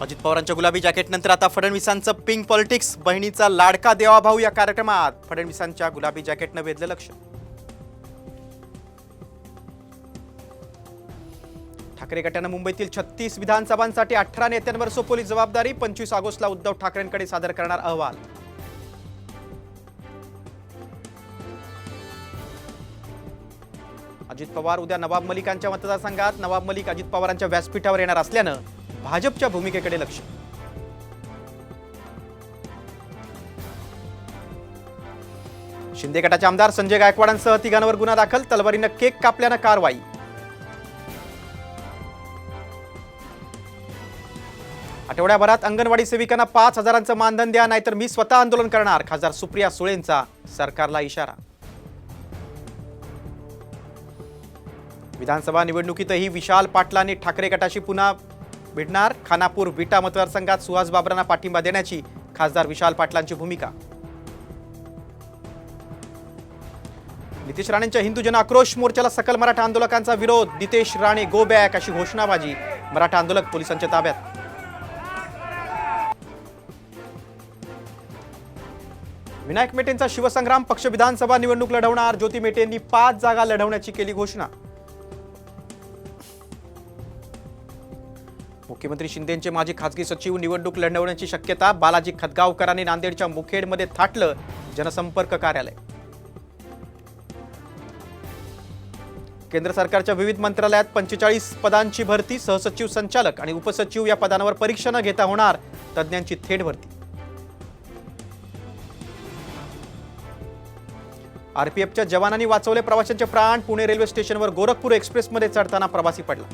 अजित पवारांच्या गुलाबी जॅकेटनंतर आता फडणवीसांचं पिंक पॉलिटिक्स. बहिणीचा लाडका देवा भाऊ या कार्यक्रमात फडणवीसांच्या गुलाबी जॅकेटनं वेधलं लक्ष. ठाकरे गटानं मुंबईतील 36 विधानसभांसाठी 18 नेत्यांवर सोपवली जबाबदारी. 25 ऑगस्टला उद्धव ठाकरेंकडे सादर करणार अहवाल. अजित पवार उद्या नवाब मलिकांच्या मतदारसंघात. नवाब मलिक अजित पवारांच्या व्यासपीठावर येणार असल्यानं भाजपच्या भूमिकेकडे लक्ष. शिंदे गटाचे आमदार संजय गायकवाडांसह तिघांवर गुन्हा दाखल. तलवारीनं केक कापल्यानं कारवाई. आठवड्याभरात अंगणवाडी सेविकांना 5,000चं मानधन द्या, नाहीतर मी स्वतः आंदोलन करणार. खासदार सुप्रिया सुळेंचा सरकारला इशारा. विधानसभा निवडणुकीतही विशाल पाटलांनी ठाकरे गटाशी पुन्हा भिडणार. खानापूर विटा मतदारसंघात सुहास बाबरांना पाठिंबा देण्याची खासदार विशाल पाटलांची भूमिका. नितेश राणेंच्या हिंदू जन आक्रोश मोर्चाला सकल मराठा आंदोलकांचा विरोध. नितेश राणे गो बॅक अशी घोषणाबाजी. मराठा आंदोलक पोलिसांच्या ताब्यात. विनायक मेटेंचा शिवसंग्राम पक्ष विधानसभा निवडणूक लढवणार. ज्योती मेटेंनी 5 जागा लढवण्याची केली घोषणा. मुख्यमंत्री शिंदेंचे माजी खासगी सचिव निवडणूक लढवण्याची शक्यता. बालाजी खतगावकरांनी नांदेडच्या मुखेडमध्ये थाटलं जनसंपर्क कार्यालय. केंद्र सरकारच्या विविध मंत्रालयात 45 पदांची भरती. सहसचिव, संचालक आणि उपसचिव या पदांवर परीक्षा न घेता होणार तज्ज्ञांची थेट भरती. आरपीएफच्या जवानांनी वाचवले प्रवाशांचे प्राण. पुणे रेल्वे स्टेशनवर गोरखपूर एक्सप्रेसमध्ये चढताना प्रवासी पडला.